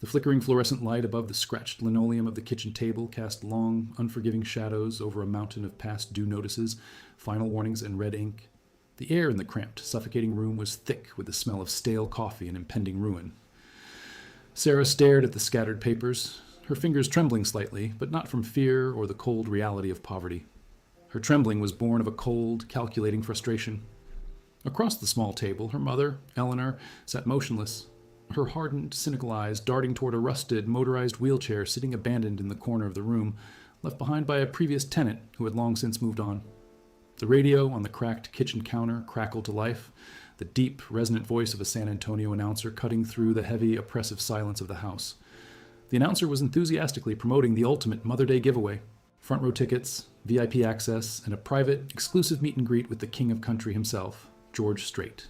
The flickering fluorescent light above the scratched linoleum of the kitchen table cast long, unforgiving shadows over a mountain of past due notices, final warnings, and red ink. The air in the cramped, suffocating room was thick with the smell of stale coffee and impending ruin. Sarah stared at the scattered papers, her fingers trembling slightly, but not from fear or the cold reality of poverty. Her trembling was born of a cold, calculating frustration. Across the small table, her mother, Eleanor, sat motionless, her hardened, cynical eyes darting toward a rusted, motorized wheelchair sitting abandoned in the corner of the room, left behind by a previous tenant who had long since moved on. The radio on the cracked kitchen counter crackled to life, the deep, resonant voice of a San Antonio announcer cutting through the heavy, oppressive silence of the house. The announcer was enthusiastically promoting the ultimate Mother Day giveaway: front row tickets, VIP access, and a private, exclusive meet and greet with the king of country himself, George Strait.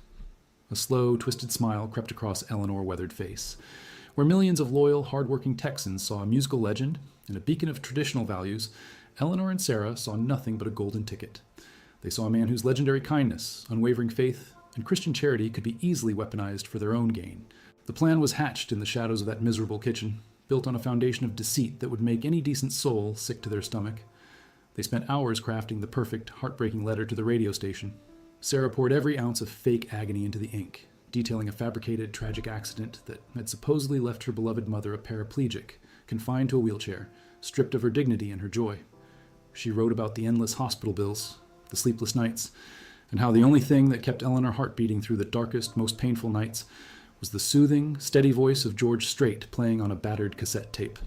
A slow, twisted smile crept across Eleanor's weathered face. Where millions of loyal, hard-working Texans saw a musical legend and a beacon of traditional values, Eleanor and Sarah saw nothing but a golden ticket. They saw a man whose legendary kindness, unwavering faith, and Christian charity could be easily weaponized for their own gain. The plan was hatched in the shadows of that miserable kitchen, built on a foundation of deceit that would make any decent soul sick to their stomach. They spent hours crafting the perfect, heartbreaking letter to the radio station. Sarah poured every ounce of fake agony into the ink, detailing a fabricated, tragic accident that had supposedly left her beloved mother a paraplegic, confined to a wheelchair, stripped of her dignity and her joy. She wrote about the endless hospital bills, the sleepless nights, and how the only thing that kept Eleanor heart beating through the darkest, most painful nights was the soothing, steady voice of George Strait playing on a battered cassette tape.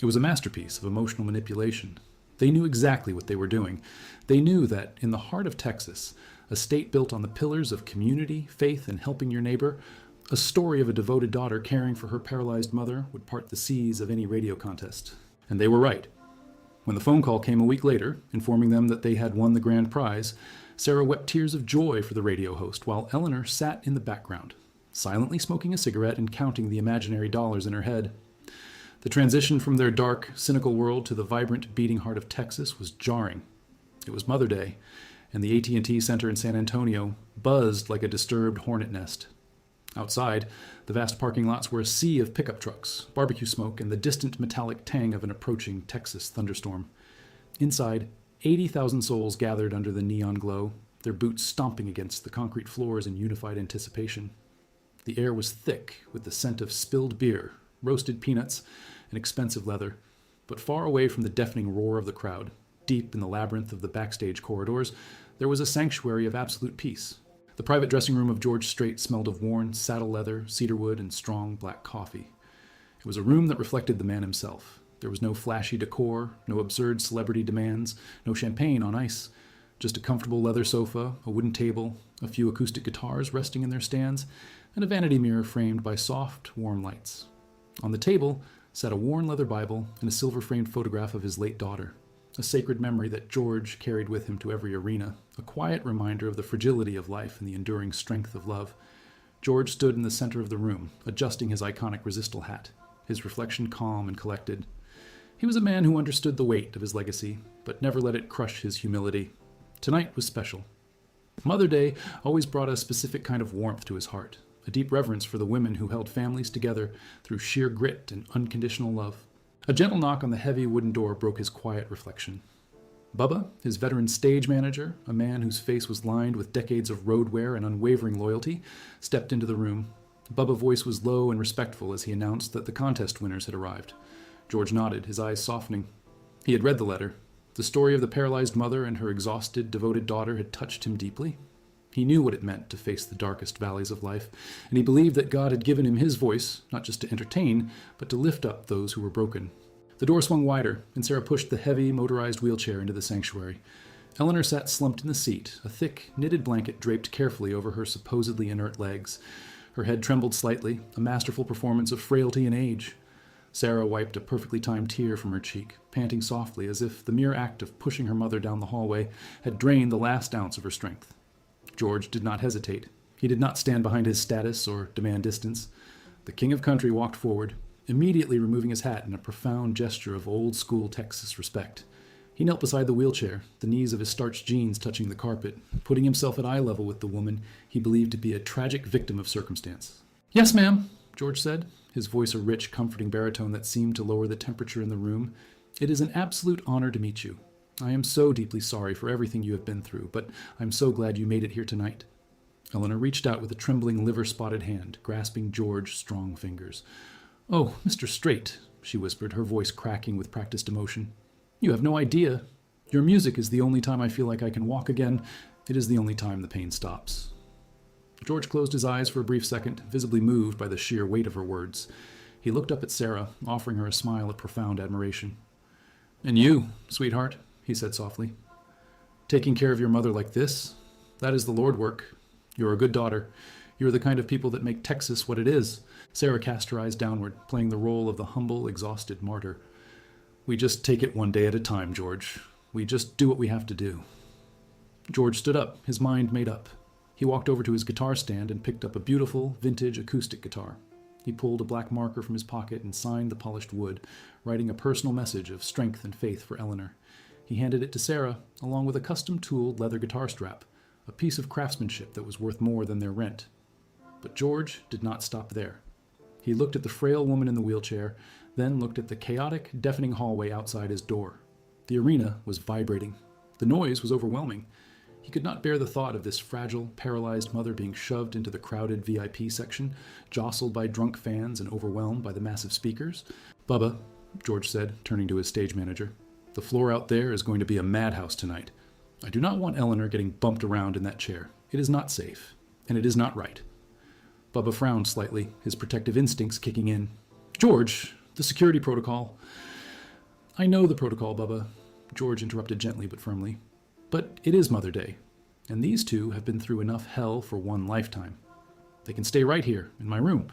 It was a masterpiece of emotional manipulation. They knew exactly what they were doing. They knew that, in the heart of Texas, a state built on the pillars of community, faith, and helping your neighbor, a story of a devoted daughter caring for her paralyzed mother would part the seas of any radio contest. And they were right. When the phone call came a week later, informing them that they had won the grand prize, Sarah wept tears of joy for the radio host, while Eleanor sat in the background, silently smoking a cigarette and counting the imaginary dollars in her head. The transition from their dark, cynical world to the vibrant, beating heart of Texas was jarring. It was Mother Day, and the AT&T Center in San Antonio buzzed like a disturbed hornet nest. Outside, the vast parking lots were a sea of pickup trucks, barbecue smoke, and the distant metallic tang of an approaching Texas thunderstorm. Inside, 80,000 souls gathered under the neon glow, their boots stomping against the concrete floors in unified anticipation. The air was thick with the scent of spilled beer, roasted peanuts, and expensive leather, but far away from the deafening roar of the crowd, deep in the labyrinth of the backstage corridors, there was a sanctuary of absolute peace. The private dressing room of George Strait smelled of worn saddle leather, cedarwood, and strong black coffee. It was a room that reflected the man himself. There was no flashy decor, no absurd celebrity demands, no champagne on ice, just a comfortable leather sofa, a wooden table, a few acoustic guitars resting in their stands, and a vanity mirror framed by soft, warm lights. On the table sat a worn leather Bible and a silver-framed photograph of his late daughter, a sacred memory that George carried with him to every arena, a quiet reminder of the fragility of life and the enduring strength of love. George stood in the center of the room, adjusting his iconic resistal hat, his reflection calm and collected. He was a man who understood the weight of his legacy, but never let it crush his humility. Tonight was special. Mother Day always brought a specific kind of warmth to his heart, a deep reverence for the women who held families together through sheer grit and unconditional love. A gentle knock on the heavy wooden door broke his quiet reflection. Bubba, his veteran stage manager, a man whose face was lined with decades of road wear and unwavering loyalty, stepped into the room. Bubba's voice was low and respectful as he announced that the contest winners had arrived. George nodded, his eyes softening. He had read the letter. The story of the paralyzed mother and her exhausted, devoted daughter had touched him deeply. He knew what it meant to face the darkest valleys of life, and he believed that God had given him his voice, not just to entertain, but to lift up those who were broken. The door swung wider, and Sarah pushed the heavy, motorized wheelchair into the sanctuary. Eleanor sat slumped in the seat, a thick, knitted blanket draped carefully over her supposedly inert legs. Her head trembled slightly, a masterful performance of frailty and age. Sarah wiped a perfectly timed tear from her cheek, panting softly as if the mere act of pushing her mother down the hallway had drained the last ounce of her strength. George did not hesitate. He did not stand behind his status or demand distance. The king of country walked forward, immediately removing his hat in a profound gesture of old-school Texas respect. He knelt beside the wheelchair, the knees of his starched jeans touching the carpet, putting himself at eye level with the woman he believed to be a tragic victim of circumstance. "Yes, ma'am," George said, his voice a rich, comforting baritone that seemed to lower the temperature in the room. "It is an absolute honor to meet you. I am so deeply sorry for everything you have been through, but I'm so glad you made it here tonight." Eleanor reached out with a trembling, liver-spotted hand, grasping George's strong fingers. "Oh, Mr. Strait," she whispered, her voice cracking with practiced emotion. "You have no idea. Your music is the only time I feel like I can walk again. It is the only time the pain stops." George closed his eyes for a brief second, visibly moved by the sheer weight of her words. He looked up at Sarah, offering her a smile of profound admiration. "And you, sweetheart," he said softly. "Taking care of your mother like this, that is the Lord work. You're a good daughter. You're the kind of people that make Texas what it is." Sarah cast her eyes downward, playing the role of the humble, exhausted martyr. "We just take it one day at a time, George. We just do what we have to do." George stood up, his mind made up. He walked over to his guitar stand and picked up a beautiful, vintage acoustic guitar. He pulled a black marker from his pocket and signed the polished wood, writing a personal message of strength and faith for Eleanor. He handed it to Sarah, along with a custom-tooled leather guitar strap, a piece of craftsmanship that was worth more than their rent. But George did not stop there. He looked at the frail woman in the wheelchair, then looked at the chaotic, deafening hallway outside his door. The arena was vibrating. The noise was overwhelming. He could not bear the thought of this fragile, paralyzed mother being shoved into the crowded VIP section, jostled by drunk fans and overwhelmed by the massive speakers. "Bubba," George said, turning to his stage manager, "the floor out there is going to be a madhouse tonight. I do not want Eleanor getting bumped around in that chair. It is not safe, and it is not right." Bubba frowned slightly, his protective instincts kicking in. "George, the security protocol." "I know the protocol, Bubba," George interrupted gently but firmly. "But it is Mother Day, and these two have been through enough hell for one lifetime. They can stay right here, in my room.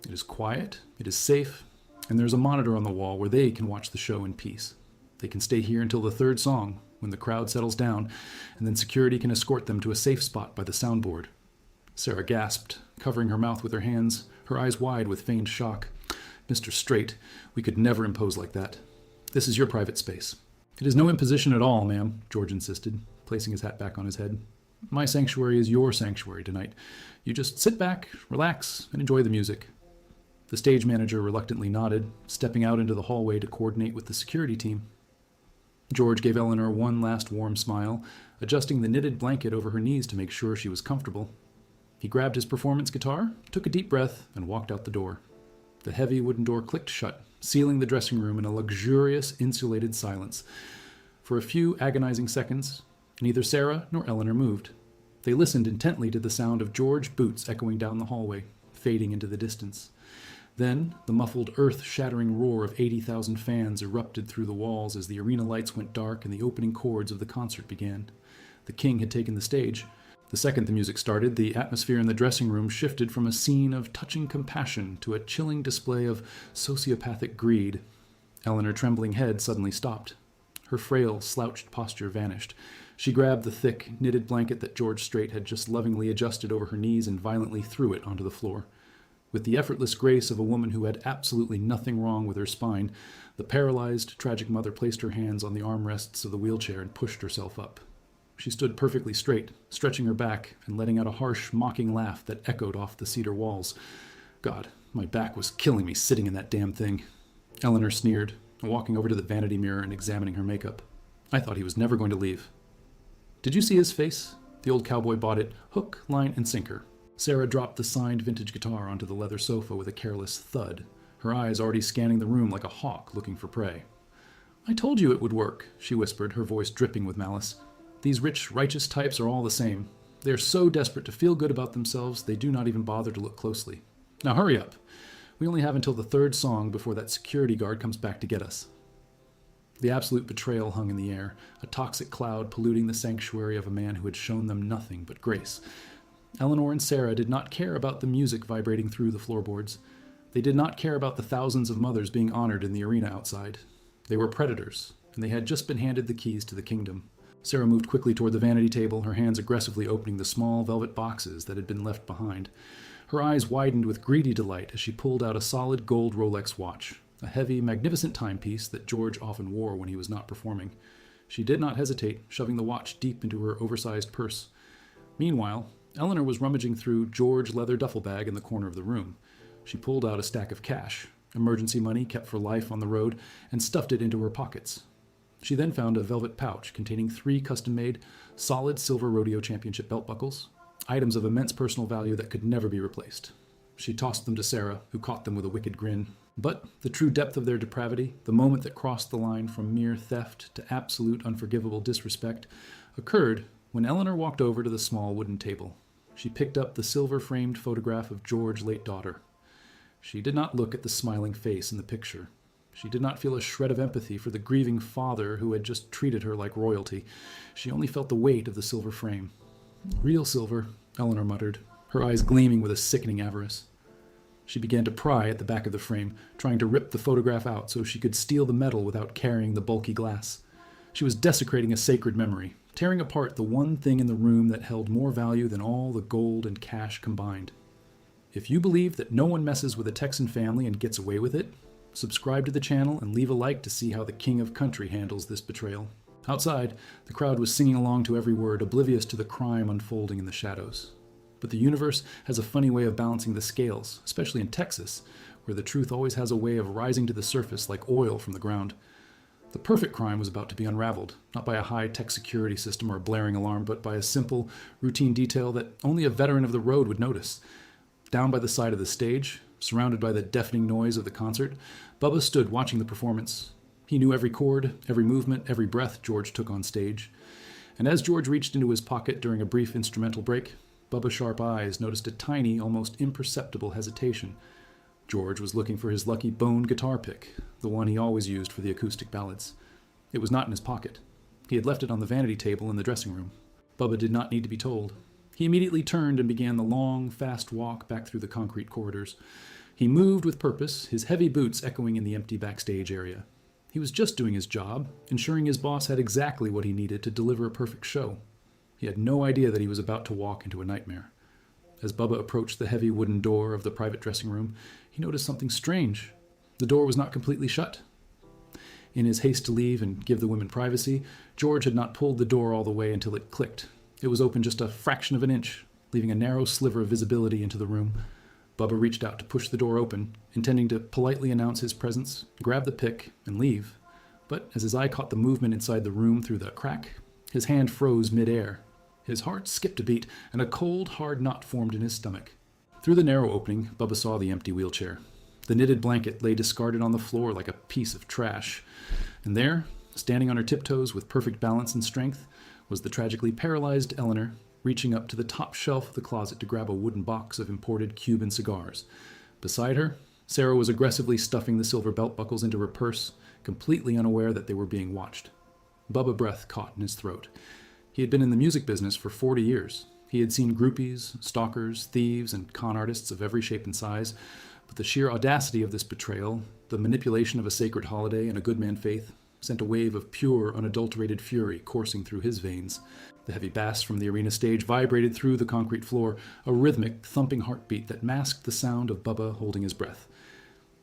It is quiet, it is safe, and there's a monitor on the wall where they can watch the show in peace. They can stay here until the third song, when the crowd settles down, and then security can escort them to a safe spot by the soundboard." Sarah gasped, covering her mouth with her hands, her eyes wide with feigned shock. "Mr. Strait, we could never impose like that. This is your private space." "It is no imposition at all, ma'am," George insisted, placing his hat back on his head. "My sanctuary is your sanctuary tonight. You just sit back, relax, and enjoy the music." The stage manager reluctantly nodded, stepping out into the hallway to coordinate with the security team. George gave Eleanor one last warm smile, adjusting the knitted blanket over her knees to make sure she was comfortable. He grabbed his performance guitar, took a deep breath, and walked out the door. The heavy wooden door clicked shut, sealing the dressing room in a luxurious, insulated silence. For a few agonizing seconds, neither Sarah nor Eleanor moved. They listened intently to the sound of George's boots echoing down the hallway, fading into the distance. Then, the muffled, earth-shattering roar of 80,000 fans erupted through the walls as the arena lights went dark and the opening chords of the concert began. The king had taken the stage. The second the music started, the atmosphere in the dressing room shifted from a scene of touching compassion to a chilling display of sociopathic greed. Eleanor's trembling head suddenly stopped. Her frail, slouched posture vanished. She grabbed the thick, knitted blanket that George Strait had just lovingly adjusted over her knees and violently threw it onto the floor. With the effortless grace of a woman who had absolutely nothing wrong with her spine, the paralyzed, tragic mother placed her hands on the armrests of the wheelchair and pushed herself up. She stood perfectly straight, stretching her back and letting out a harsh, mocking laugh that echoed off the cedar walls. "God, my back was killing me sitting in that damn thing," Eleanor sneered, walking over to the vanity mirror and examining her makeup. "I thought he was never going to leave." "Did you see his face?" The old cowboy bought it, hook, line, and sinker. Sarah dropped the signed vintage guitar onto the leather sofa with a careless thud, her eyes already scanning the room like a hawk looking for prey. "I told you it would work," she whispered, her voice dripping with malice. "These rich, righteous types are all the same. They are so desperate to feel good about themselves, they do not even bother to look closely. Now hurry up. We only have until the third song before that security guard comes back to get us." The absolute betrayal hung in the air, a toxic cloud polluting the sanctuary of a man who had shown them nothing but grace. Eleanor and Sarah did not care about the music vibrating through the floorboards. They did not care about the thousands of mothers being honored in the arena outside. They were predators, and they had just been handed the keys to the kingdom. Sarah moved quickly toward the vanity table, her hands aggressively opening the small velvet boxes that had been left behind. Her eyes widened with greedy delight as she pulled out a solid gold Rolex watch, a heavy, magnificent timepiece that George often wore when he was not performing. She did not hesitate, shoving the watch deep into her oversized purse. Meanwhile, Eleanor was rummaging through George's leather duffel bag in the corner of the room. She pulled out a stack of cash, emergency money kept for life on the road, and stuffed it into her pockets. She then found a velvet pouch containing 3 custom-made, solid silver rodeo championship belt buckles, items of immense personal value that could never be replaced. She tossed them to Sarah, who caught them with a wicked grin. But the true depth of their depravity, the moment that crossed the line from mere theft to absolute unforgivable disrespect, occurred when Eleanor walked over to the small wooden table. She picked up the silver-framed photograph of George's late daughter. She did not look at the smiling face in the picture. She did not feel a shred of empathy for the grieving father who had just treated her like royalty. She only felt the weight of the silver frame. "Real silver," Eleanor muttered, her eyes gleaming with a sickening avarice. She began to pry at the back of the frame, trying to rip the photograph out so she could steal the metal without carrying the bulky glass. She was desecrating a sacred memory, tearing apart the one thing in the room that held more value than all the gold and cash combined. If you believe that no one messes with a Texan family and gets away with it, subscribe to the channel and leave a like to see how the King of Country handles this betrayal. Outside, the crowd was singing along to every word, oblivious to the crime unfolding in the shadows. But the universe has a funny way of balancing the scales, especially in Texas, where the truth always has a way of rising to the surface like oil from the ground. The perfect crime was about to be unraveled, not by a high-tech security system or a blaring alarm, but by a simple, routine detail that only a veteran of the road would notice. Down by the side of the stage, surrounded by the deafening noise of the concert, Bubba stood watching the performance. He knew every chord, every movement, every breath George took on stage. And as George reached into his pocket during a brief instrumental break, Bubba's sharp eyes noticed a tiny, almost imperceptible hesitation. George was looking for his lucky bone guitar pick, the one he always used for the acoustic ballads. It was not in his pocket. He had left it on the vanity table in the dressing room. Bubba did not need to be told. He immediately turned and began the long, fast walk back through the concrete corridors. He moved with purpose, his heavy boots echoing in the empty backstage area. He was just doing his job, ensuring his boss had exactly what he needed to deliver a perfect show. He had no idea that he was about to walk into a nightmare. As Bubba approached the heavy wooden door of the private dressing room, he noticed something strange. The door was not completely shut. In his haste to leave and give the women privacy, George had not pulled the door all the way until it clicked. It was open just a fraction of an inch, leaving a narrow sliver of visibility into the room. Bubba reached out to push the door open, intending to politely announce his presence, grab the pick, and leave. But as his eye caught the movement inside the room through the crack, his hand froze mid-air. His heart skipped a beat, and a cold, hard knot formed in his stomach. Through the narrow opening, Bubba saw the empty wheelchair. The knitted blanket lay discarded on the floor like a piece of trash. And there, standing on her tiptoes with perfect balance and strength, was the tragically paralyzed Eleanor, reaching up to the top shelf of the closet to grab a wooden box of imported Cuban cigars. Beside her, Sarah was aggressively stuffing the silver belt buckles into her purse, completely unaware that they were being watched. Bubba's breath caught in his throat. He had been in the music business for 40 years. He had seen groupies, stalkers, thieves, and con artists of every shape and size, but the sheer audacity of this betrayal, the manipulation of a sacred holiday and a good man faith, sent a wave of pure, unadulterated fury coursing through his veins. The heavy bass from the arena stage vibrated through the concrete floor, a rhythmic, thumping heartbeat that masked the sound of Bubba holding his breath.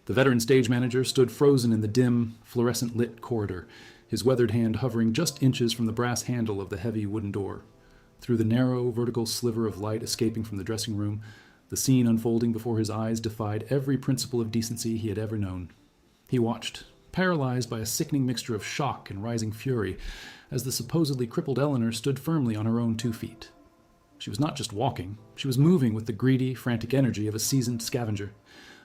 The veteran stage manager stood frozen in the dim, fluorescent-lit corridor, his weathered hand hovering just inches from the brass handle of the heavy wooden door. Through the narrow, vertical sliver of light escaping from the dressing room, the scene unfolding before his eyes defied every principle of decency he had ever known. He watched, paralyzed by a sickening mixture of shock and rising fury, as the supposedly crippled Eleanor stood firmly on her own 2 feet. She was not just walking, she was moving with the greedy, frantic energy of a seasoned scavenger.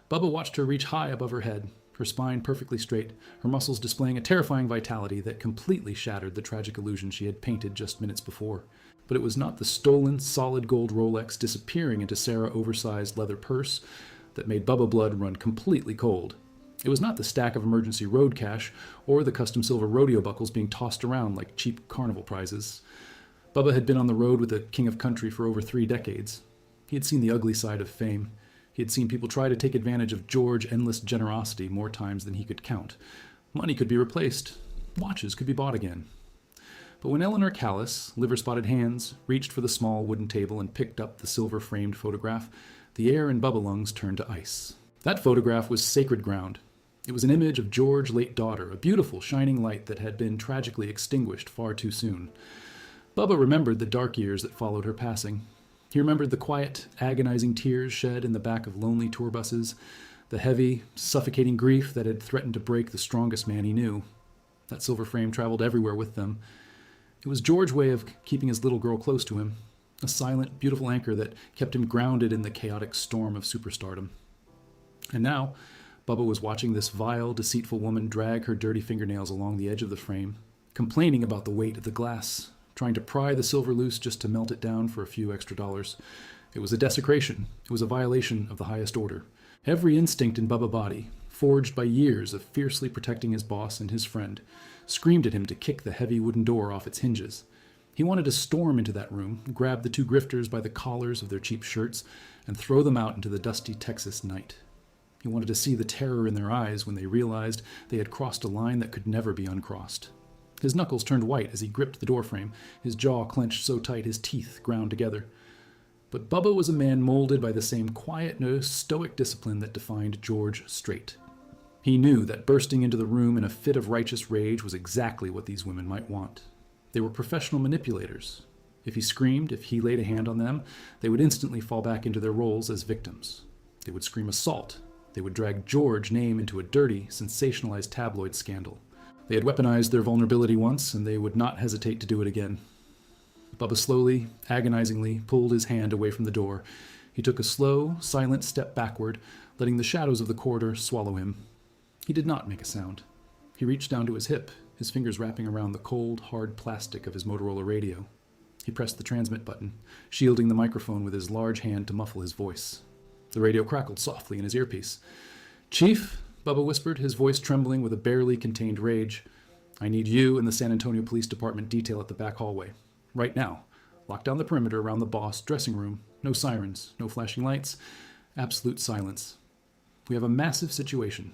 Bubba watched her reach high above her head, her spine perfectly straight, her muscles displaying a terrifying vitality that completely shattered the tragic illusion she had painted just minutes before. But it was not the stolen, solid gold Rolex disappearing into Sarah's oversized leather purse that made Bubba blood run completely cold. It was not the stack of emergency road cash or the custom silver rodeo buckles being tossed around like cheap carnival prizes. Bubba had been on the road with the King of Country for over 3 decades. He had seen the ugly side of fame. He had seen people try to take advantage of George's endless generosity more times than he could count. Money could be replaced. Watches could be bought again. But when Eleanor Callis, liver-spotted hands, reached for the small wooden table and picked up the silver-framed photograph, the air in Bubba lungs turned to ice. That photograph was sacred ground. It was an image of George's late daughter, a beautiful, shining light that had been tragically extinguished far too soon. Bubba remembered the dark years that followed her passing. He remembered the quiet, agonizing tears shed in the back of lonely tour buses, the heavy, suffocating grief that had threatened to break the strongest man he knew. That silver frame traveled everywhere with them. It was George's way of keeping his little girl close to him, a silent, beautiful anchor that kept him grounded in the chaotic storm of superstardom. And now, Bubba was watching this vile, deceitful woman drag her dirty fingernails along the edge of the frame, complaining about the weight of the glass, trying to pry the silver loose just to melt it down for a few extra dollars. It was a desecration. It was a violation of the highest order. Every instinct in Bubba's body, forged by years of fiercely protecting his boss and his friend, screamed at him to kick the heavy wooden door off its hinges. He wanted to storm into that room, grab the two grifters by the collars of their cheap shirts, and throw them out into the dusty Texas night. He wanted to see the terror in their eyes when they realized they had crossed a line that could never be uncrossed. His knuckles turned white as he gripped the doorframe, his jaw clenched so tight his teeth ground together. But Bubba was a man molded by the same quiet, stoic discipline that defined George Strait. He knew that bursting into the room in a fit of righteous rage was exactly what these women might want. They were professional manipulators. If he screamed, if he laid a hand on them, they would instantly fall back into their roles as victims. They would scream assault. They would drag George's name into a dirty, sensationalized tabloid scandal. They had weaponized their vulnerability once, and they would not hesitate to do it again. Bubba slowly, agonizingly pulled his hand away from the door. He took a slow, silent step backward, letting the shadows of the corridor swallow him. He did not make a sound. He reached down to his hip, his fingers wrapping around the cold, hard plastic of his Motorola radio. He pressed the transmit button, shielding the microphone with his large hand to muffle his voice. The radio crackled softly in his earpiece. "Chief," Bubba whispered, his voice trembling with a barely contained rage, "I need you and the San Antonio Police Department detail at the back hallway. Right now. Lock down the perimeter around the boss dressing room. No sirens, no flashing lights, absolute silence. We have a massive situation."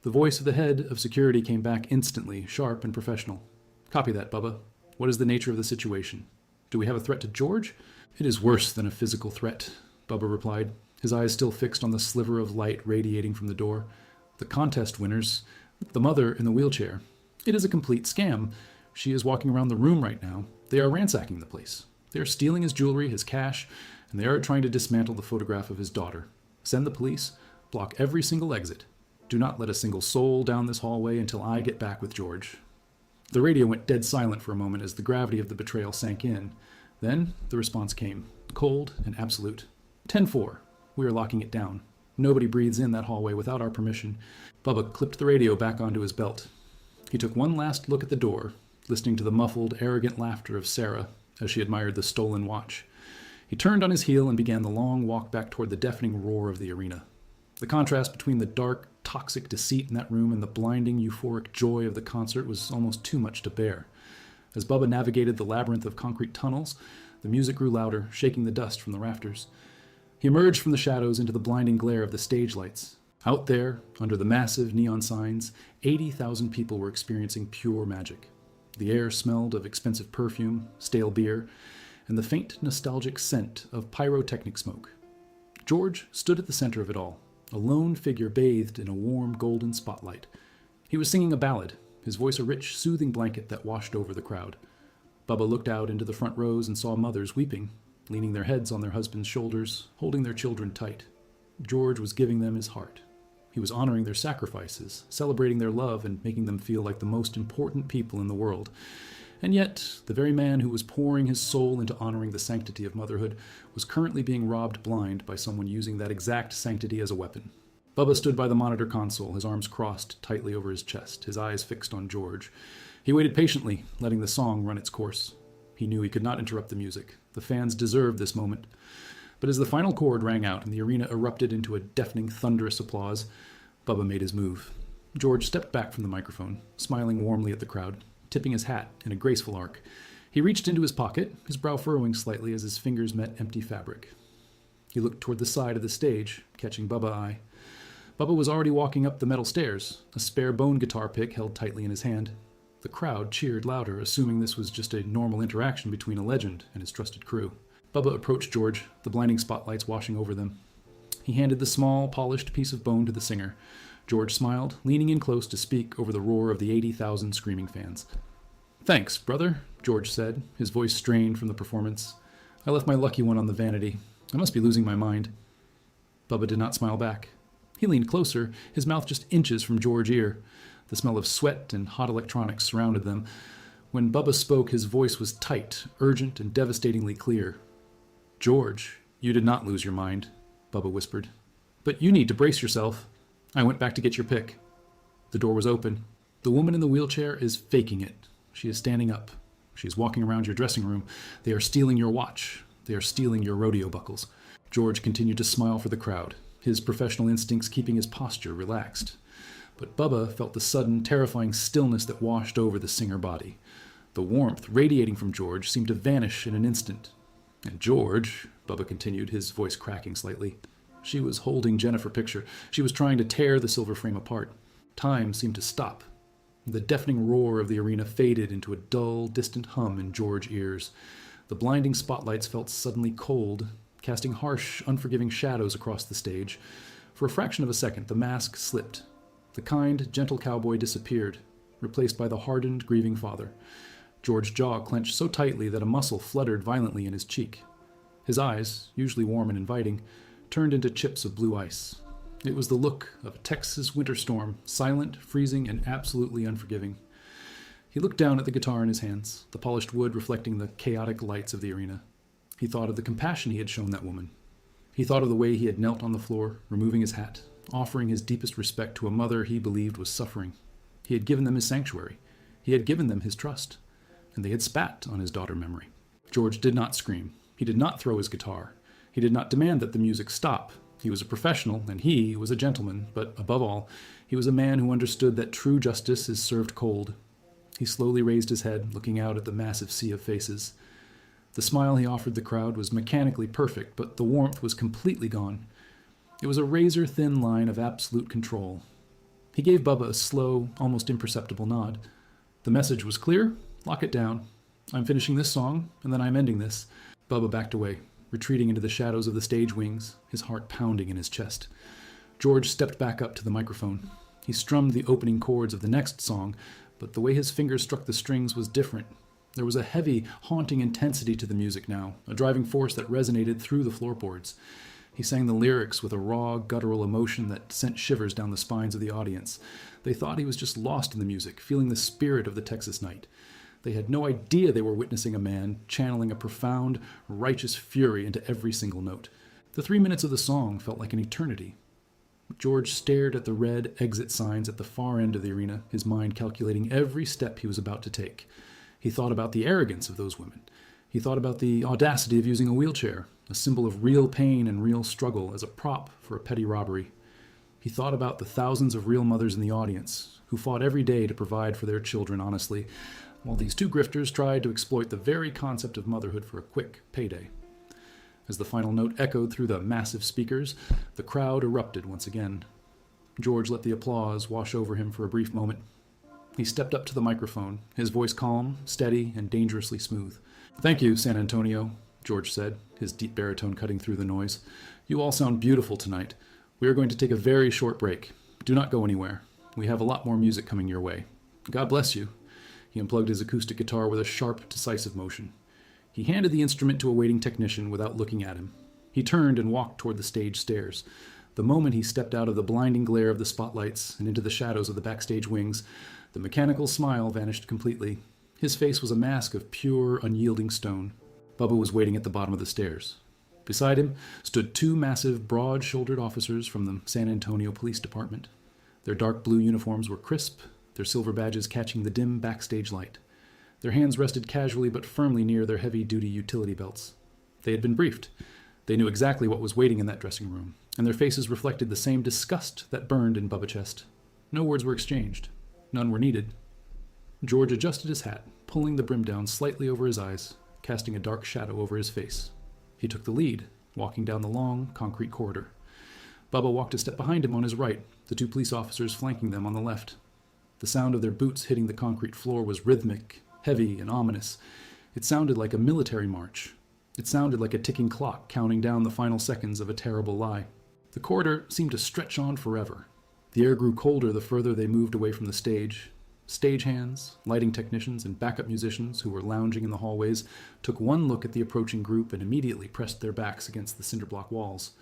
The voice of the head of security came back instantly, sharp and professional. "Copy that, Bubba. What is the nature of the situation? Do we have a threat to George?" "It is worse than a physical threat," Bubba replied, his eyes still fixed on the sliver of light radiating from the door. "The contest winners, the mother in the wheelchair. It is a complete scam. She is walking around the room right now. They are ransacking the place. They are stealing his jewelry, his cash, and they are trying to dismantle the photograph of his daughter. Send the police. Block every single exit. Do not let a single soul down this hallway until I get back with George." The radio went dead silent for a moment as the gravity of the betrayal sank in. Then the response came, cold and absolute. 10-4. We are locking it down. Nobody breathes in that hallway without our permission. Bubba clipped the radio back onto his belt. He took one last look at the door, listening to the muffled, arrogant laughter of Sarah as she admired the stolen watch. He turned on his heel and began the long walk back toward the deafening roar of the arena. The contrast between the dark, toxic deceit in that room and the blinding, euphoric joy of the concert was almost too much to bear. As Bubba navigated the labyrinth of concrete tunnels, the music grew louder, shaking the dust from the rafters. He emerged from the shadows into the blinding glare of the stage lights. Out there, under the massive neon signs, 80,000 people were experiencing pure magic. The air smelled of expensive perfume, stale beer, and the faint, nostalgic scent of pyrotechnic smoke. George stood at the center of it all, a lone figure bathed in a warm, golden spotlight. He was singing a ballad, his voice a rich, soothing blanket that washed over the crowd. Bubba looked out into the front rows and saw mothers weeping, leaning their heads on their husbands' shoulders, holding their children tight. George was giving them his heart. He was honoring their sacrifices, celebrating their love, and making them feel like the most important people in the world. And yet, the very man who was pouring his soul into honoring the sanctity of motherhood was currently being robbed blind by someone using that exact sanctity as a weapon. Bubba stood by the monitor console, his arms crossed tightly over his chest, his eyes fixed on George. He waited patiently, letting the song run its course. He knew he could not interrupt the music. The fans deserved this moment. But as the final chord rang out and the arena erupted into a deafening, thunderous applause, Bubba made his move. George stepped back from the microphone, smiling warmly at the crowd, tipping his hat in a graceful arc. He reached into his pocket, his brow furrowing slightly as his fingers met empty fabric. He looked toward the side of the stage, catching Bubba's eye. Bubba was already walking up the metal stairs, a spare bone guitar pick held tightly in his hand. The crowd cheered louder, assuming this was just a normal interaction between a legend and his trusted crew. Bubba approached George, the blinding spotlights washing over them. He handed the small, polished piece of bone to the singer. George smiled, leaning in close to speak over the roar of the 80,000 screaming fans. "Thanks, brother," George said, his voice strained from the performance. I left my lucky one on the vanity. I must be losing my mind. Bubba did not smile back. He leaned closer, his mouth just inches from George's ear. The smell of sweat and hot electronics surrounded them. When Bubba spoke, his voice was tight, urgent, and devastatingly clear. "George, you did not lose your mind," Bubba whispered. "But you need to brace yourself. I went back to get your pick." The door was open. "The woman in the wheelchair is faking it. She is standing up. She is walking around your dressing room. They are stealing your watch. They are stealing your rodeo buckles." George continued to smile for the crowd, his professional instincts keeping his posture relaxed. But Bubba felt the sudden, terrifying stillness that washed over the singer body. The warmth radiating from George seemed to vanish in an instant. "And George," Bubba continued, his voice cracking slightly, "she was holding Jennifer Picture. She was trying to tear the silver frame apart. Time seemed to stop. The deafening roar of the arena faded into a dull, distant hum in George's ears. The blinding spotlights felt suddenly cold, casting harsh, unforgiving shadows across the stage. For a fraction of a second, the mask slipped. The kind, gentle cowboy disappeared, replaced by the hardened, grieving father. George's jaw clenched so tightly that a muscle fluttered violently in his cheek. His eyes, usually warm and inviting, turned into chips of blue ice. It was the look of a Texas winter storm, silent, freezing, and absolutely unforgiving. He looked down at the guitar in his hands, the polished wood reflecting the chaotic lights of the arena. He thought of the compassion he had shown that woman. He thought of the way he had knelt on the floor, removing his hat, offering his deepest respect to a mother he believed was suffering. He had given them his sanctuary. He had given them his trust. And they had spat on his daughter memory. George did not scream. He did not throw his guitar. He did not demand that the music stop. He was a professional, and he was a gentleman, but above all, he was a man who understood that true justice is served cold. He slowly raised his head, looking out at the massive sea of faces. The smile he offered the crowd was mechanically perfect, but the warmth was completely gone. It was a razor-thin line of absolute control. He gave Bubba a slow, almost imperceptible nod. The message was clear. Lock it down. I'm finishing this song, and then I'm ending this. Bubba backed away, retreating into the shadows of the stage wings, his heart pounding in his chest. George stepped back up to the microphone. He strummed the opening chords of the next song, but the way his fingers struck the strings was different. There was a heavy, haunting intensity to the music now, a driving force that resonated through the floorboards. He sang the lyrics with a raw, guttural emotion that sent shivers down the spines of the audience. They thought he was just lost in the music, feeling the spirit of the Texas night. They had no idea they were witnessing a man channeling a profound, righteous fury into every single note. The 3 minutes of the song felt like an eternity. George stared at the red exit signs at the far end of the arena, his mind calculating every step he was about to take. He thought about the arrogance of those women. He thought about the audacity of using a wheelchair, a symbol of real pain and real struggle, as a prop for a petty robbery. He thought about the thousands of real mothers in the audience who fought every day to provide for their children honestly, while these two grifters tried to exploit the very concept of motherhood for a quick payday. As the final note echoed through the massive speakers, the crowd erupted once again. George let the applause wash over him for a brief moment. He stepped up to the microphone, his voice calm, steady, and dangerously smooth. "Thank you, San Antonio," George said, his deep baritone cutting through the noise. "You all sound beautiful tonight. We are going to take a very short break. Do not go anywhere. We have a lot more music coming your way. God bless you." He unplugged his acoustic guitar with a sharp, decisive motion. He handed the instrument to a waiting technician without looking at him. He turned and walked toward the stage stairs. The moment he stepped out of the blinding glare of the spotlights and into the shadows of the backstage wings, the mechanical smile vanished completely. His face was a mask of pure, unyielding stone. Bubba was waiting at the bottom of the stairs. Beside him stood two massive, broad-shouldered officers from the San Antonio Police Department. Their dark blue uniforms were crisp, their silver badges catching the dim backstage light. Their hands rested casually but firmly near their heavy-duty utility belts. They had been briefed. They knew exactly what was waiting in that dressing room, and their faces reflected the same disgust that burned in Bubba's chest. No words were exchanged. None were needed. George adjusted his hat, pulling the brim down slightly over his eyes, casting a dark shadow over his face. He took the lead, walking down the long, concrete corridor. Bubba walked a step behind him on his right, the two police officers flanking them on the left. The sound of their boots hitting the concrete floor was rhythmic, heavy, and ominous. It sounded like a military march. It sounded like a ticking clock counting down the final seconds of a terrible lie. The corridor seemed to stretch on forever. The air grew colder the further they moved away from the stage. Stagehands, lighting technicians, and backup musicians who were lounging in the hallways took one look at the approaching group and immediately pressed their backs against the cinderblock walls.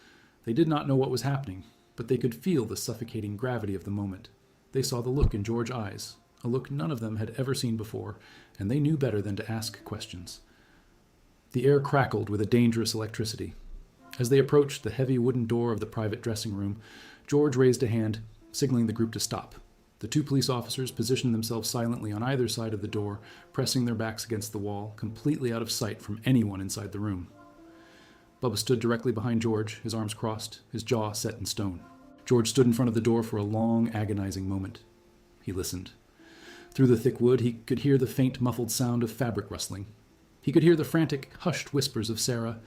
They did not know what was happening, but they could feel the suffocating gravity of the moment. They saw the look in George's eyes, a look none of them had ever seen before, and they knew better than to ask questions. The air crackled with a dangerous electricity. As they approached the heavy wooden door of the private dressing room, George raised a hand, signaling the group to stop. The two police officers positioned themselves silently on either side of the door, pressing their backs against the wall, completely out of sight from anyone inside the room. Bubba stood directly behind George, his arms crossed, his jaw set in stone. George stood in front of the door for a long, agonizing moment. He listened. Through the thick wood, he could hear the faint, muffled sound of fabric rustling. He could hear the frantic, hushed whispers of Sarah.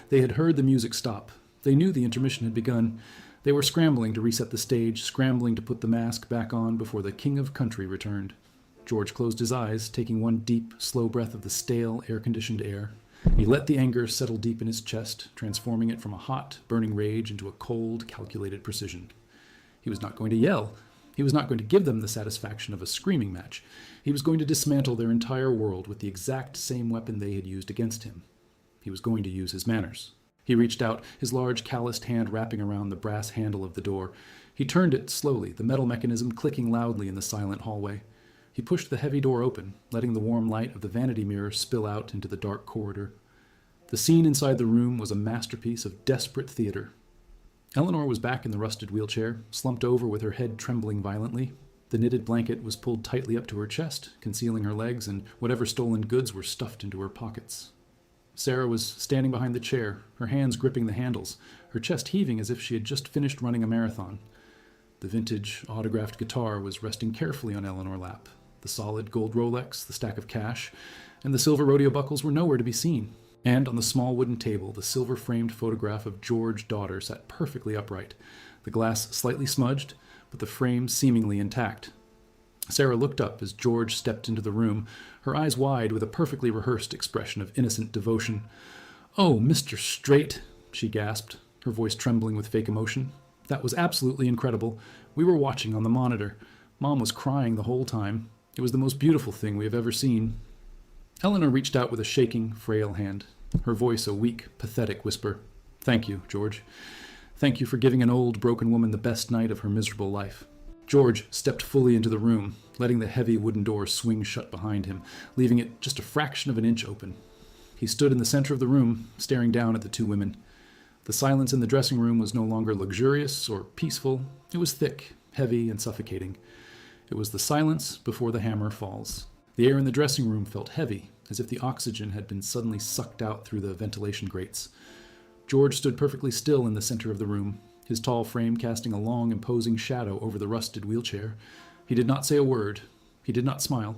They had heard the music stop. They knew the intermission had begun. They were scrambling to reset the stage, scrambling to put the mask back on before the king of country returned. George closed his eyes, taking one deep, slow breath of the stale, air-conditioned air. He let the anger settle deep in his chest, transforming it from a hot, burning rage into a cold, calculated precision. He was not going to yell. He was not going to give them the satisfaction of a screaming match. He was going to dismantle their entire world with the exact same weapon they had used against him. He was going to use his manners. He reached out, his large, calloused hand wrapping around the brass handle of the door. He turned it slowly, the metal mechanism clicking loudly in the silent hallway. He pushed the heavy door open, letting the warm light of the vanity mirror spill out into the dark corridor. The scene inside the room was a masterpiece of desperate theater. Eleanor was back in the rusted wheelchair, slumped over with her head trembling violently. The knitted blanket was pulled tightly up to her chest, concealing her legs, and whatever stolen goods were stuffed into her pockets. Sarah was standing behind the chair, her hands gripping the handles, her chest heaving as if she had just finished running a marathon. The vintage, autographed guitar was resting carefully on Eleanor's lap. The solid gold Rolex, the stack of cash, and the silver rodeo buckles were nowhere to be seen. And on the small wooden table, the silver-framed photograph of George's daughter sat perfectly upright, the glass slightly smudged, but the frame seemingly intact. Sarah looked up as George stepped into the room, her eyes wide with a perfectly rehearsed expression of innocent devotion. "Oh, Mr. Strait," she gasped, her voice trembling with fake emotion. "That was absolutely incredible. We were watching on the monitor. Mom was crying the whole time. It was the most beautiful thing we have ever seen." Eleanor reached out with a shaking, frail hand, her voice a weak, pathetic whisper. "Thank you, George. Thank you for giving an old, broken woman the best night of her miserable life." George stepped fully into the room, letting the heavy wooden door swing shut behind him, leaving it just a fraction of an inch open. He stood in the center of the room, staring down at the two women. The silence in the dressing room was no longer luxurious or peaceful. It was thick, heavy, and suffocating. It was the silence before the hammer falls. The air in the dressing room felt heavy, as if the oxygen had been suddenly sucked out through the ventilation grates. George stood perfectly still in the center of the room, his tall frame casting a long, imposing shadow over the rusted wheelchair. He did not say a word. He did not smile.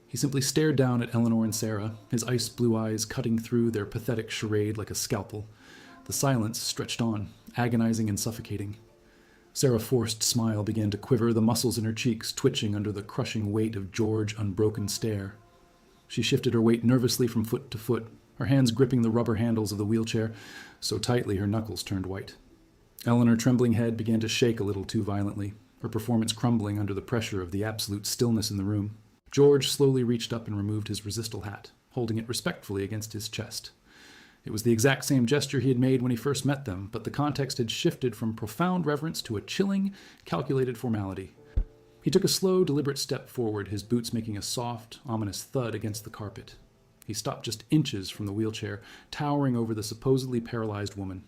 He simply stared down at Eleanor and Sarah, his ice-blue eyes cutting through their pathetic charade like a scalpel. The silence stretched on, agonizing and suffocating. Sarah's forced smile began to quiver, the muscles in her cheeks twitching under the crushing weight of George's unbroken stare. She shifted her weight nervously from foot to foot, her hands gripping the rubber handles of the wheelchair, so tightly her knuckles turned white. Eleanor's trembling head began to shake a little too violently, her performance crumbling under the pressure of the absolute stillness in the room. George slowly reached up and removed his resistal hat, holding it respectfully against his chest. It was the exact same gesture he had made when he first met them, but the context had shifted from profound reverence to a chilling, calculated formality. He took a slow, deliberate step forward, his boots making a soft, ominous thud against the carpet. He stopped just inches from the wheelchair, towering over the supposedly paralyzed woman.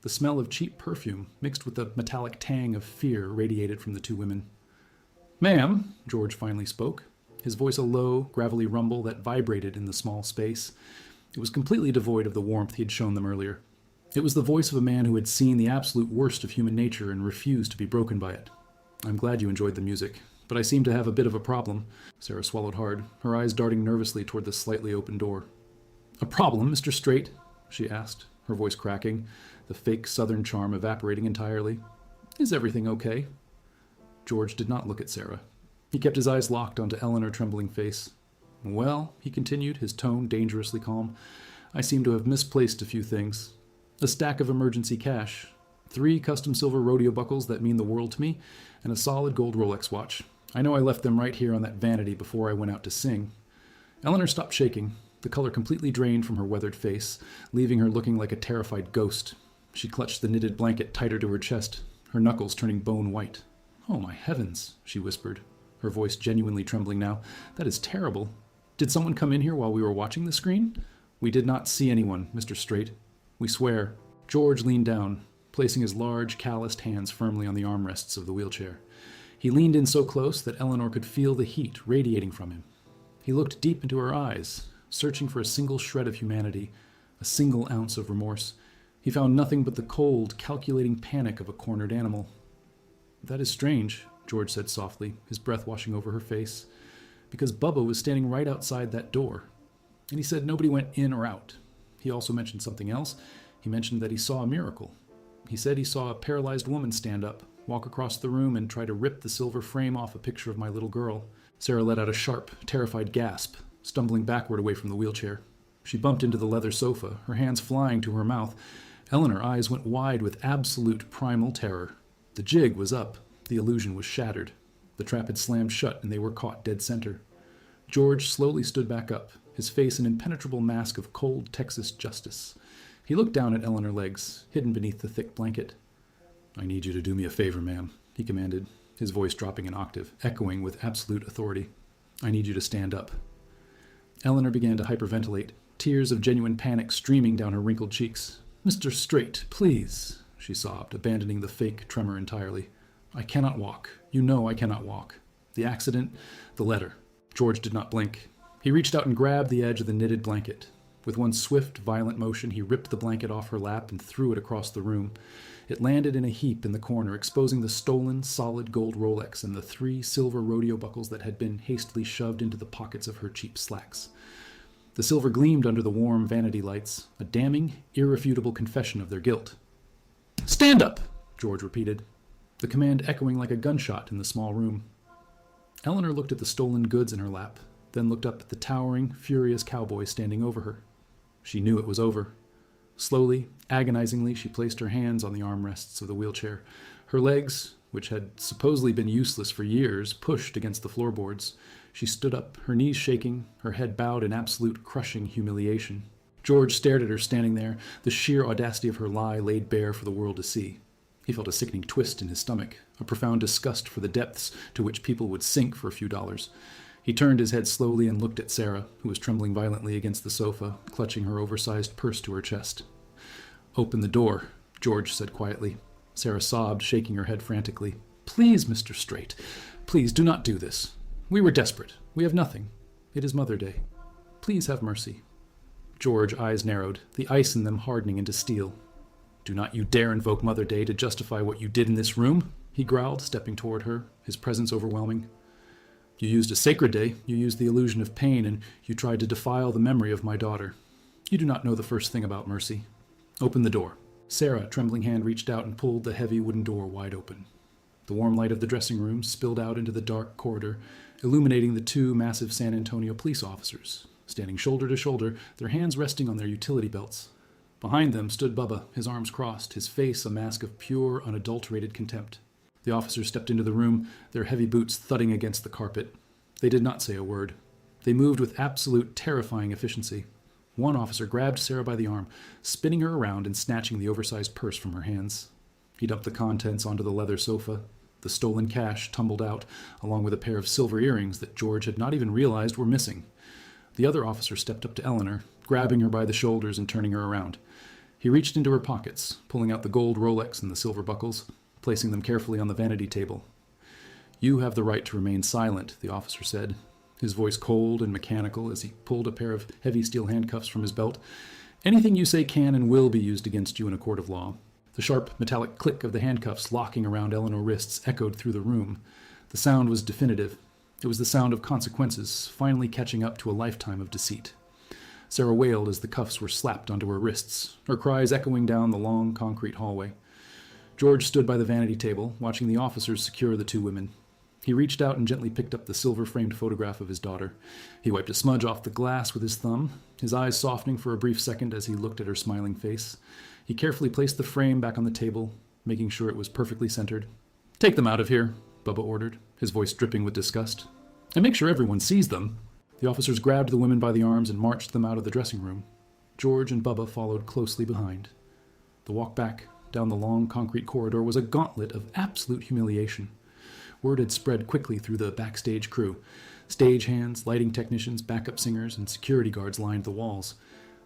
The smell of cheap perfume, mixed with the metallic tang of fear, radiated from the two women. "Ma'am," George finally spoke, his voice a low, gravelly rumble that vibrated in the small space. It was completely devoid of the warmth he had shown them earlier. It was the voice of a man who had seen the absolute worst of human nature and refused to be broken by it. "I'm glad you enjoyed the music, but I seem to have a bit of a problem." Sarah swallowed hard, her eyes darting nervously toward the slightly open door. "A problem, Mr. Strait?" she asked, her voice cracking, the fake southern charm evaporating entirely. "Is everything okay?" George did not look at Sarah. He kept his eyes locked onto Eleanor's trembling face. "Well," he continued, his tone dangerously calm, "I seem to have misplaced a few things. A stack of emergency cash, 3 custom silver rodeo buckles that mean the world to me, and a solid gold Rolex watch. I know I left them right here on that vanity before I went out to sing. Eleanor stopped shaking, the color completely drained from her weathered face, leaving her looking like a terrified ghost. She clutched the knitted blanket tighter to her chest, her knuckles turning bone white. "Oh, my heavens," she whispered, her voice genuinely trembling now. "That is terrible. Did someone come in here while we were watching the screen?" "We did not see anyone, Mr. Strait. We swear." George leaned down, placing his large, calloused hands firmly on the armrests of the wheelchair. He leaned in so close that Eleanor could feel the heat radiating from him. He looked deep into her eyes, searching for a single shred of humanity, a single ounce of remorse. He found nothing but the cold, calculating panic of a cornered animal. "That is strange," George said softly, his breath washing over her face, "because Bubba was standing right outside that door. And he said nobody went in or out. He also mentioned something else. He mentioned that he saw a miracle. He said he saw a paralyzed woman stand up, walk across the room, and try to rip the silver frame off a picture of my little girl." Sarah let out a sharp, terrified gasp, stumbling backward away from the wheelchair. She bumped into the leather sofa, her hands flying to her mouth. Eleanor's eyes went wide with absolute primal terror. The jig was up. The illusion was shattered. The trap had slammed shut, and they were caught dead center. George slowly stood back up, his face an impenetrable mask of cold Texas justice. He looked down at Eleanor's legs, hidden beneath the thick blanket. "I need you to do me a favor, ma'am," he commanded, his voice dropping an octave, echoing with absolute authority. "I need you to stand up." Eleanor began to hyperventilate, tears of genuine panic streaming down her wrinkled cheeks. "Mr. Strait, please," she sobbed, abandoning the fake tremor entirely. "I cannot walk. You know I cannot walk. The accident, the letter." George did not blink. He reached out and grabbed the edge of the knitted blanket. With one swift, violent motion, he ripped the blanket off her lap and threw it across the room. It landed in a heap in the corner, exposing the stolen, solid gold Rolex and the 3 silver rodeo buckles that had been hastily shoved into the pockets of her cheap slacks. The silver gleamed under the warm vanity lights, a damning, irrefutable confession of their guilt. "Stand up!" George repeated, the command echoing like a gunshot in the small room. Eleanor looked at the stolen goods in her lap, then looked up at the towering, furious cowboy standing over her. She knew it was over. Slowly, agonizingly, she placed her hands on the armrests of the wheelchair. Her legs, which had supposedly been useless for years, pushed against the floorboards. She stood up, her knees shaking, her head bowed in absolute crushing humiliation. George stared at her standing there, the sheer audacity of her lie laid bare for the world to see. He felt a sickening twist in his stomach, a profound disgust for the depths to which people would sink for a few dollars. He turned his head slowly and looked at Sarah, who was trembling violently against the sofa, clutching her oversized purse to her chest. "Open the door," George said quietly. Sarah sobbed, shaking her head frantically. "Please, Mr. Strait, please do not do this. We were desperate. We have nothing. It is Mother Day. Please have mercy." George's eyes narrowed, the ice in them hardening into steel. "Do not you dare invoke Mother Day to justify what you did in this room," he growled, stepping toward her, his presence overwhelming. "You used a sacred day, you used the illusion of pain, and you tried to defile the memory of my daughter. You do not know the first thing about mercy. Open the door." Sarah, trembling hand, reached out and pulled the heavy wooden door wide open. The warm light of the dressing room spilled out into the dark corridor, illuminating the 2 massive San Antonio police officers, standing shoulder to shoulder, their hands resting on their utility belts. Behind them stood Bubba, his arms crossed, his face a mask of pure, unadulterated contempt. The officers stepped into the room, their heavy boots thudding against the carpet. They did not say a word. They moved with absolute, terrifying efficiency. One officer grabbed Sarah by the arm, spinning her around and snatching the oversized purse from her hands. He dumped the contents onto the leather sofa. The stolen cash tumbled out, along with a pair of silver earrings that George had not even realized were missing. The other officer stepped up to Eleanor, grabbing her by the shoulders and turning her around. He reached into her pockets, pulling out the gold Rolex and the silver buckles, placing them carefully on the vanity table. "You have the right to remain silent," the officer said, his voice cold and mechanical as he pulled a pair of heavy steel handcuffs from his belt. "Anything you say can and will be used against you in a court of law." The sharp, metallic click of the handcuffs locking around Eleanor's wrists echoed through the room. The sound was definitive. It was the sound of consequences, finally catching up to a lifetime of deceit. Sarah wailed as the cuffs were slapped onto her wrists, her cries echoing down the long concrete hallway. George stood by the vanity table, watching the officers secure the 2 women. He reached out and gently picked up the silver-framed photograph of his daughter. He wiped a smudge off the glass with his thumb, his eyes softening for a brief second as he looked at her smiling face. He carefully placed the frame back on the table, making sure it was perfectly centered. "Take them out of here," Bubba ordered, his voice dripping with disgust. "And make sure everyone sees them." The officers grabbed the women by the arms and marched them out of the dressing room. George and Bubba followed closely behind. The walk back down the long concrete corridor was a gauntlet of absolute humiliation. Word had spread quickly through the backstage crew. Stagehands, lighting technicians, backup singers, and security guards lined the walls.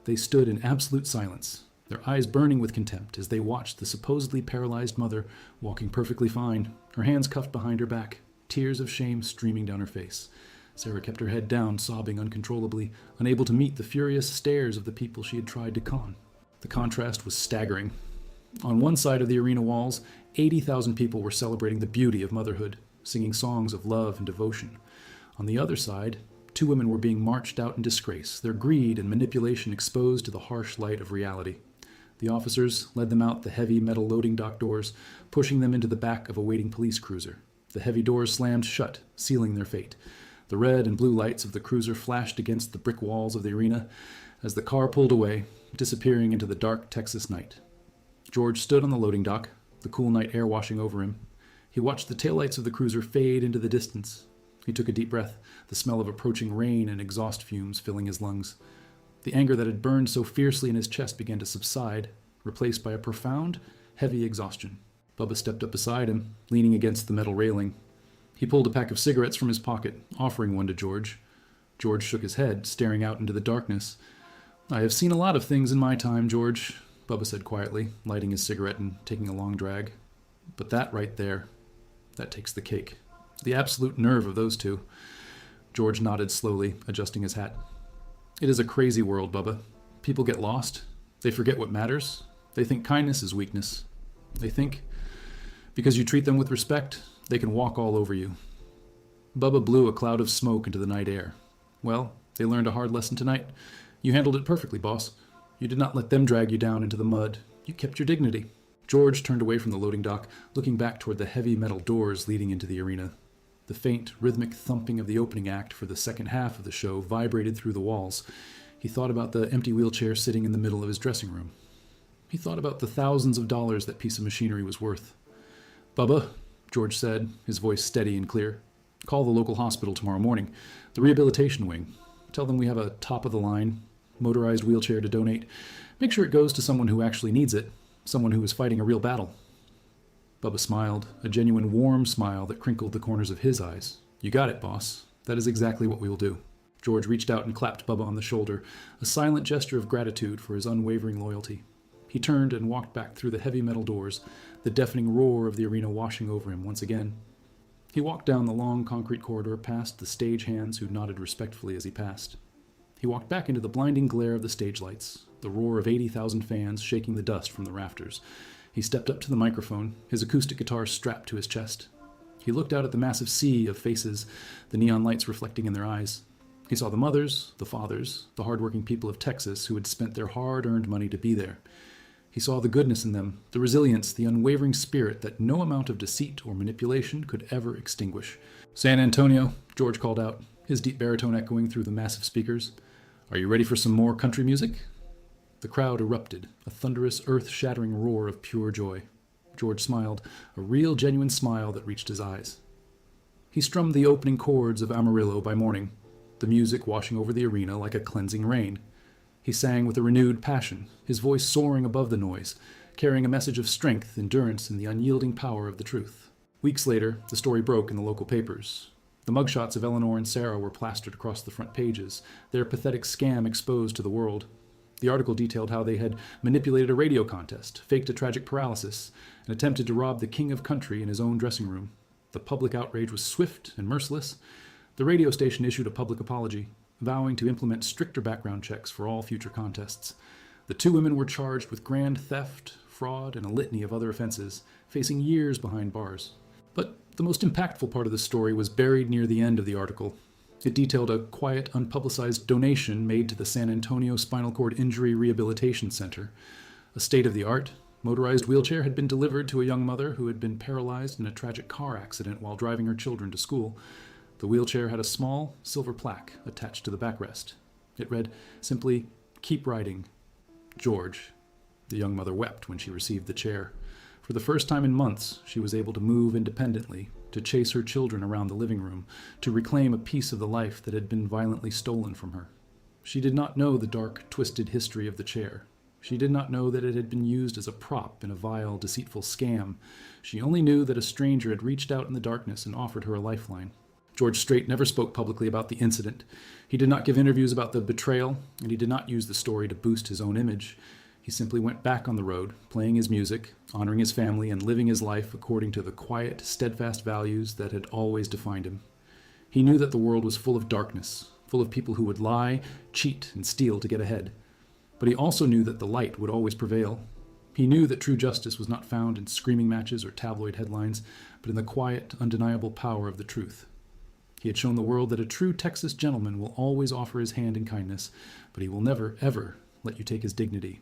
They stood in absolute silence, their eyes burning with contempt as they watched the supposedly paralyzed mother walking perfectly fine, her hands cuffed behind her back, tears of shame streaming down her face. Sarah kept her head down, sobbing uncontrollably, unable to meet the furious stares of the people she had tried to con. The contrast was staggering. On one side of the arena walls, 80,000 people were celebrating the beauty of motherhood, singing songs of love and devotion. On the other side, 2 women were being marched out in disgrace, their greed and manipulation exposed to the harsh light of reality. The officers led them out the heavy metal loading dock doors, pushing them into the back of a waiting police cruiser. The heavy doors slammed shut, sealing their fate. The red and blue lights of the cruiser flashed against the brick walls of the arena as the car pulled away, disappearing into the dark Texas night. George stood on the loading dock, the cool night air washing over him. He watched the taillights of the cruiser fade into the distance. He took a deep breath, the smell of approaching rain and exhaust fumes filling his lungs. The anger that had burned so fiercely in his chest began to subside, replaced by a profound, heavy exhaustion. Bubba stepped up beside him, leaning against the metal railing. He pulled a pack of cigarettes from his pocket, offering one to George. George shook his head, staring out into the darkness. "I have seen a lot of things in my time, George," Bubba said quietly, lighting his cigarette and taking a long drag. "But that right there, that takes the cake. The absolute nerve of those 2. George nodded slowly, adjusting his hat. "It is a crazy world, Bubba. People get lost. They forget what matters. They think kindness is weakness. They think, because you treat them with respect, they can walk all over you." Bubba blew a cloud of smoke into the night air. "Well, they learned a hard lesson tonight. You handled it perfectly, boss. You did not let them drag you down into the mud. You kept your dignity." George turned away from the loading dock, looking back toward the heavy metal doors leading into the arena. The faint, rhythmic thumping of the opening act for the second half of the show vibrated through the walls. He thought about the empty wheelchair sitting in the middle of his dressing room. He thought about the thousands of dollars that piece of machinery was worth. "Bubba," George said, his voice steady and clear, "call the local hospital tomorrow morning, the rehabilitation wing. Tell them we have a top-of-the-line, motorized wheelchair to donate. Make sure it goes to someone who actually needs it, someone who is fighting a real battle." Bubba smiled, a genuine warm smile that crinkled the corners of his eyes. "You got it, boss. That is exactly what we will do." George reached out and clapped Bubba on the shoulder, a silent gesture of gratitude for his unwavering loyalty. He turned and walked back through the heavy metal doors, the deafening roar of the arena washing over him once again. He walked down the long concrete corridor past the stagehands who nodded respectfully as he passed. He walked back into the blinding glare of the stage lights, the roar of 80,000 fans shaking the dust from the rafters. He stepped up to the microphone, his acoustic guitar strapped to his chest. He looked out at the massive sea of faces, the neon lights reflecting in their eyes. He saw the mothers, the fathers, the hardworking people of Texas who had spent their hard-earned money to be there. He saw the goodness in them, the resilience, the unwavering spirit that no amount of deceit or manipulation could ever extinguish. "San Antonio," George called out, his deep baritone echoing through the massive speakers. "Are you ready for some more country music?" The crowd erupted, a thunderous, earth-shattering roar of pure joy. George smiled, a real, genuine smile that reached his eyes. He strummed the opening chords of Amarillo by morning, the music washing over the arena like a cleansing rain. He sang with a renewed passion, his voice soaring above the noise, carrying a message of strength, endurance, and the unyielding power of the truth. Weeks later, the story broke in the local papers. The mugshots of Eleanor and Sarah were plastered across the front pages, their pathetic scam exposed to the world. The article detailed how they had manipulated a radio contest, faked a tragic paralysis, and attempted to rob the king of country in his own dressing room. The public outrage was swift and merciless. The radio station issued a public apology, vowing to implement stricter background checks for all future contests. The 2 women were charged with grand theft, fraud, and a litany of other offenses, facing years behind bars. But the most impactful part of the story was buried near the end of the article. It detailed a quiet, unpublicized donation made to the San Antonio Spinal Cord Injury Rehabilitation Center. A state-of-the-art, motorized wheelchair had been delivered to a young mother who had been paralyzed in a tragic car accident while driving her children to school. The wheelchair had a small, silver plaque attached to the backrest. It read simply, "Keep riding, George." The young mother wept when she received the chair. For the first time in months, she was able to move independently, to chase her children around the living room, to reclaim a piece of the life that had been violently stolen from her. She did not know the dark, twisted history of the chair. She did not know that it had been used as a prop in a vile, deceitful scam. She only knew that a stranger had reached out in the darkness and offered her a lifeline. George Strait never spoke publicly about the incident. He did not give interviews about the betrayal, and he did not use the story to boost his own image. He simply went back on the road, playing his music, honoring his family, and living his life according to the quiet, steadfast values that had always defined him. He knew that the world was full of darkness, full of people who would lie, cheat, and steal to get ahead. But he also knew that the light would always prevail. He knew that true justice was not found in screaming matches or tabloid headlines, but in the quiet, undeniable power of the truth. He had shown the world that a true Texas gentleman will always offer his hand in kindness, but he will never, ever let you take his dignity.